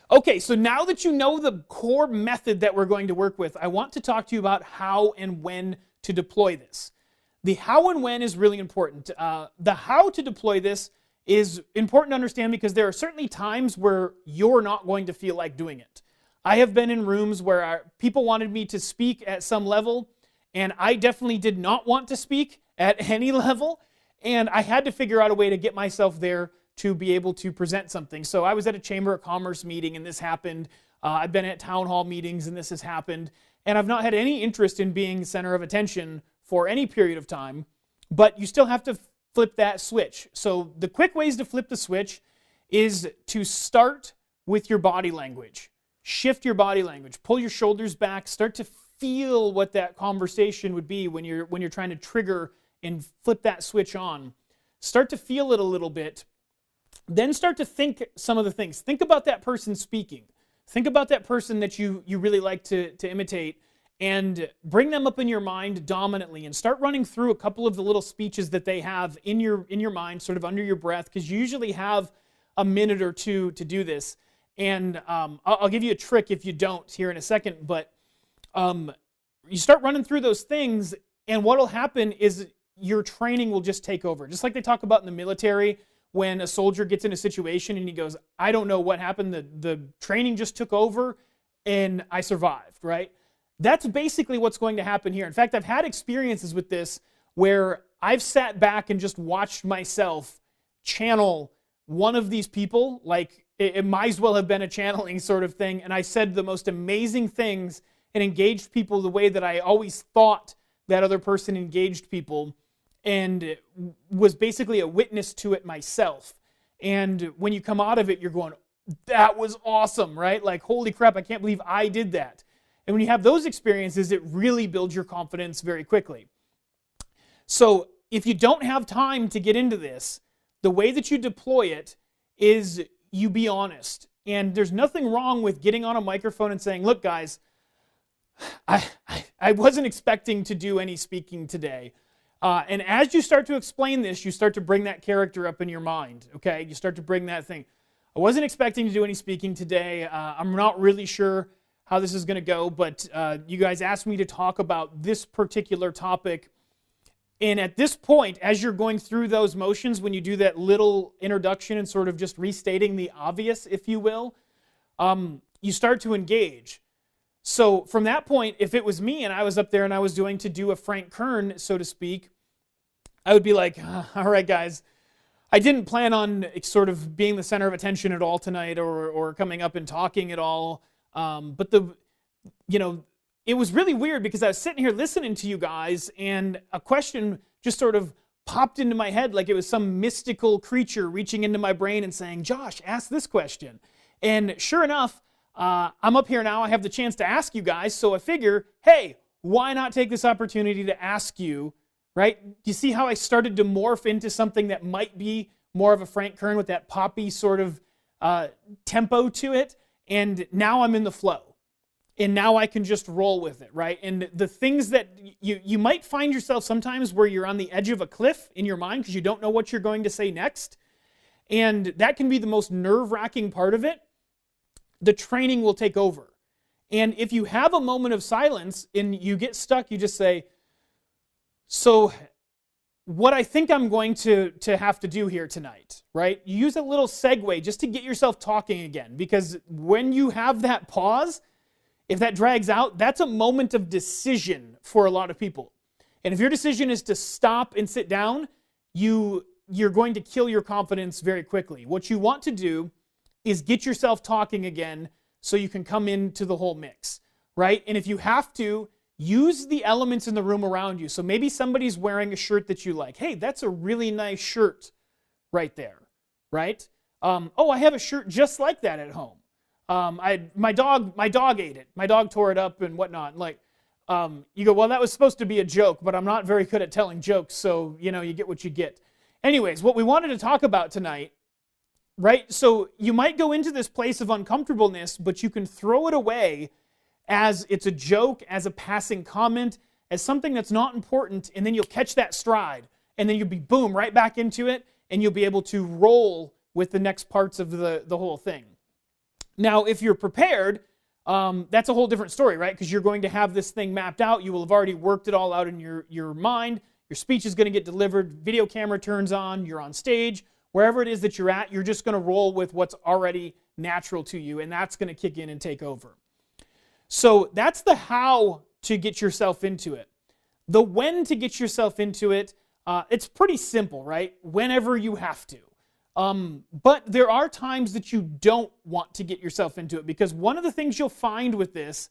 Okay, so now that you know the core method that we're going to work with, I want to talk to you about how and when to deploy this. The how and when is really important. The how to deploy this is important to understand because there are certainly times where you're not going to feel like doing it. I have been in rooms where people wanted me to speak at some level, and I definitely did not want to speak at any level, and I had to figure out a way to get myself there to be able to present something. So I was at a Chamber of Commerce meeting and this happened. I've been at town hall meetings and this has happened. And I've not had any interest in being center of attention for any period of time, but you still have to flip that switch. So the quick ways to flip the switch is to start with your body language. Shift your body language, pull your shoulders back, start to feel what that conversation would be when you're trying to trigger and flip that switch on. Start to feel it a little bit. Then start to think some of the things. Think about that person speaking. Think about that person that you really like to imitate and bring them up in your mind dominantly and start running through a couple of the little speeches that they have in your mind, sort of under your breath, because you usually have a minute or two to do this. And I'll give you a trick if you don't here in a second, but you start running through those things and what will happen is your training will just take over. Just like they talk about in the military, when a soldier gets in a situation and he goes, I don't know what happened, the training just took over and I survived, right? That's basically what's going to happen here. In fact, I've had experiences with this where I've sat back and just watched myself channel one of these people, like it might as well have been a channeling sort of thing, and I said the most amazing things and engaged people the way that I always thought that other person engaged people, and was basically a witness to it myself. And when you come out of it, you're going, that was awesome, right? Like, holy crap, I can't believe I did that. And when you have those experiences, it really builds your confidence very quickly. So if you don't have time to get into this, the way that you deploy it is you be honest. And there's nothing wrong with getting on a microphone and saying, look, guys, I wasn't expecting to do any speaking today. And as you start to explain this, you start to bring that character up in your mind, okay? You start to bring that thing. I wasn't expecting to do any speaking today. I'm not really sure how this is going to go, but you guys asked me to talk about this particular topic. And at this point, as you're going through those motions, when you do that little introduction and sort of just restating the obvious, if you will, you start to engage. So from that point, if it was me and I was up there and I was doing to do a Frank Kern, so to speak, I would be like, all right, guys, I didn't plan on sort of being the center of attention at all tonight or coming up and talking at all. But it was really weird because I was sitting here listening to you guys and a question just sort of popped into my head like it was some mystical creature reaching into my brain and saying, Josh, ask this question. And sure enough, I'm up here now, I have the chance to ask you guys, so I figure, hey, why not take this opportunity to ask you, right? You see how I started to morph into something that might be more of a Frank Kern with that poppy sort of tempo to it, and now I'm in the flow. And now I can just roll with it, right? And the things that you might find yourself sometimes where you're on the edge of a cliff in your mind because you don't know what you're going to say next, and that can be the most nerve-wracking part of it. The training will take over. And if you have a moment of silence and you get stuck, you just say, so what I think I'm going to have to do here tonight, right? You use a little segue just to get yourself talking again, because when you have that pause, if that drags out, that's a moment of decision for a lot of people. And if your decision is to stop and sit down, you're going to kill your confidence very quickly. What you want to do is get yourself talking again so you can come into the whole mix, right? And if you have to, use the elements in the room around you. So maybe somebody's wearing a shirt that you like. Hey, that's a really nice shirt right there, right? Oh, I have a shirt just like that at home. My dog ate it. My dog tore it up and whatnot. And like, you go, well, that was supposed to be a joke, but I'm not very good at telling jokes, so, you get what you get. Anyways, what we wanted to talk about tonight, right? So you might go into this place of uncomfortableness, but you can throw it away as it's a joke, as a passing comment, as something that's not important, and then you'll catch that stride, and then you'll be, boom, right back into it, and you'll be able to roll with the next parts of the whole thing. Now, if you're prepared, that's a whole different story, right? Because you're going to have this thing mapped out. You will have already worked it all out in your mind. Your speech is going to get delivered. Video camera turns on. You're on stage. Wherever it is that you're at, you're just going to roll with what's already natural to you, and that's going to kick in and take over. So that's the how to get yourself into it. The when to get yourself into it, it's pretty simple, right? Whenever you have to. But there are times that you don't want to get yourself into it, because one of the things you'll find with this,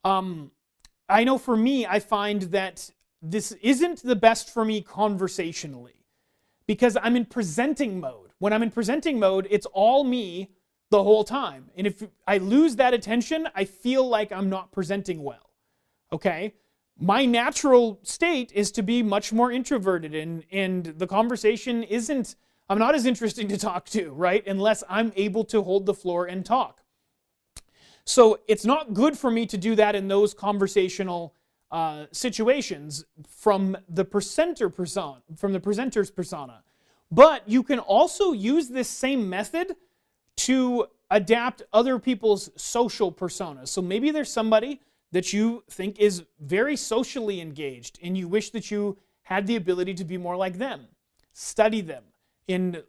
I know for me, I find that this isn't the best for me conversationally, because I'm in presenting mode. When I'm in presenting mode, it's all me the whole time. And if I lose that attention, I feel like I'm not presenting well. Okay? My natural state is to be much more introverted, and the conversation I'm not as interesting to talk to, right? Unless I'm able to hold the floor and talk. So it's not good for me to do that in those conversational situations from the presenter's persona. But you can also use this same method to adapt other people's social personas. So maybe there's somebody that you think is very socially engaged and you wish that you had the ability to be more like them. Study them and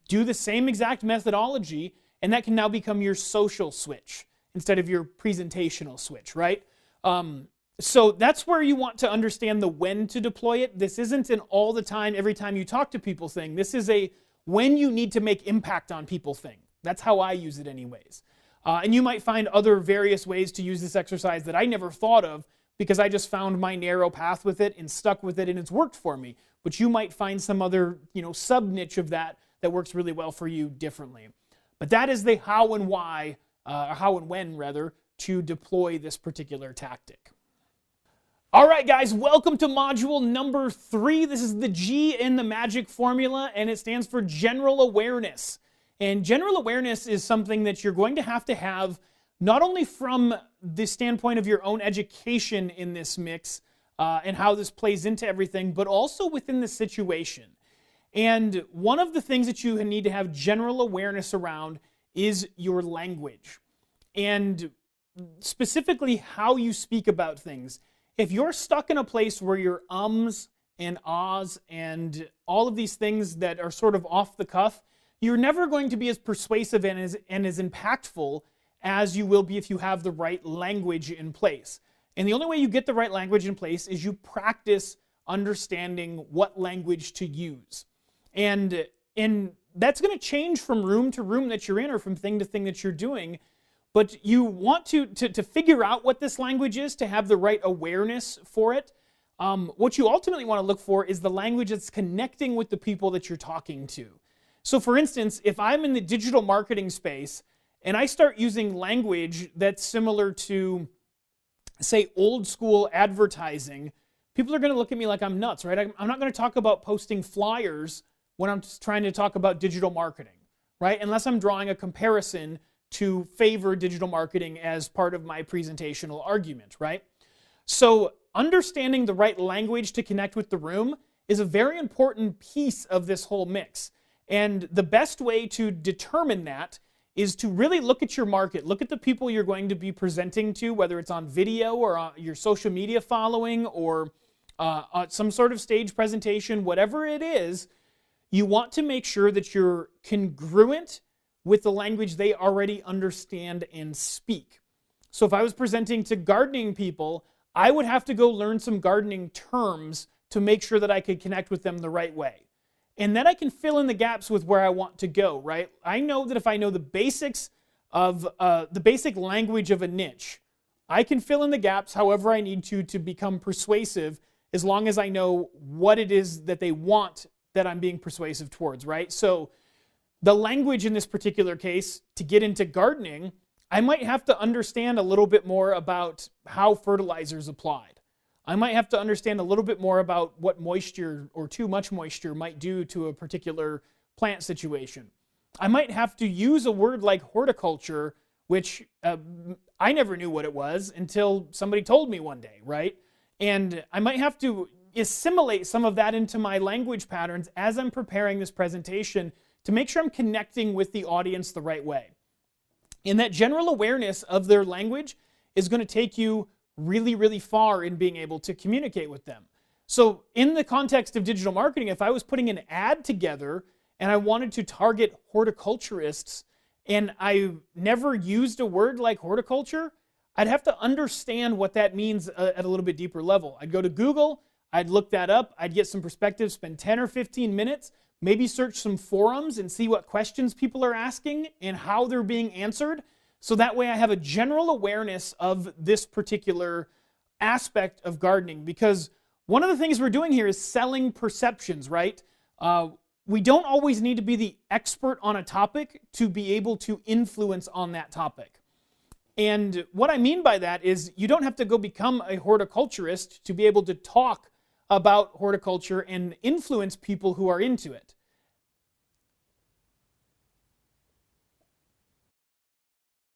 do the same exact methodology, and that can now become your social switch instead of your presentational switch, right? So that's where you want to understand the when to deploy it. This isn't an all the time, every time you talk to people thing. This is a when you need to make impact on people thing. That's how I use it anyways. And you might find other various ways to use this exercise that I never thought of, because I just found my narrow path with it and stuck with it and it's worked for me. But you might find some other, sub-niche of that works really well for you differently. But that is the how and why, or how and when rather, to deploy this particular tactic. All right, guys, welcome to module number 3. This is the G in the magic formula, and it stands for general awareness. And general awareness is something that you're going to have not only from the standpoint of your own education in this mix and how this plays into everything, but also within the situation. And one of the things that you need to have general awareness around is your language, and specifically how you speak about things. If you're stuck in a place where your ums and ahs and all of these things that are sort of off the cuff, you're never going to be as persuasive and as impactful as you will be if you have the right language in place. And the only way you get the right language in place is you practice understanding what language to use. And that's going to change from room to room that you're in, or from thing to thing that you're doing. But you want to figure out what this language is, to have the right awareness for it. What you ultimately want to look for is the language that's connecting with the people that you're talking to. So for instance, if I'm in the digital marketing space and I start using language that's similar to, say, old school advertising, people are going to look at me like I'm nuts, right? I'm not going to talk about posting flyers when I'm trying to talk about digital marketing, right? Unless I'm drawing a comparison to favor digital marketing as part of my presentational argument, right? So understanding the right language to connect with the room is a very important piece of this whole mix. And the best way to determine that is to really look at your market. Look at the people you're going to be presenting to, whether it's on video or on your social media following or some sort of stage presentation, whatever it is. You want to make sure that you're congruent with the language they already understand and speak. So if I was presenting to gardening people, I would have to go learn some gardening terms to make sure that I could connect with them the right way. And then I can fill in the gaps with where I want to go, right? I know that if I know the basics of the basic language of a niche, I can fill in the gaps however I need to become persuasive, as long as I know what it is that they want that I'm being persuasive towards, right? So the language in this particular case, to get into gardening, I might have to understand a little bit more about how fertilizer is applied. I might have to understand a little bit more about what moisture or too much moisture might do to a particular plant situation. I might have to use a word like horticulture, which I never knew what it was until somebody told me one day, right? And I might have to assimilate some of that into my language patterns as I'm preparing this presentation to make sure I'm connecting with the audience the right way. And that general awareness of their language is going to take you really, really far in being able to communicate with them. So in the context of digital marketing, if I was putting an ad together and I wanted to target horticulturists and I never used a word like horticulture, I'd have to understand what that means at a little bit deeper level. I'd go to Google, I'd look that up, I'd get some perspective, spend 10 or 15 minutes, maybe search some forums and see what questions people are asking and how they're being answered. So that way I have a general awareness of this particular aspect of gardening, because one of the things we're doing here is selling perceptions, right? We don't always need to be the expert on a topic to be able to influence on that topic. And what I mean by that is you don't have to go become a horticulturist to be able to talk about horticulture and influence people who are into it.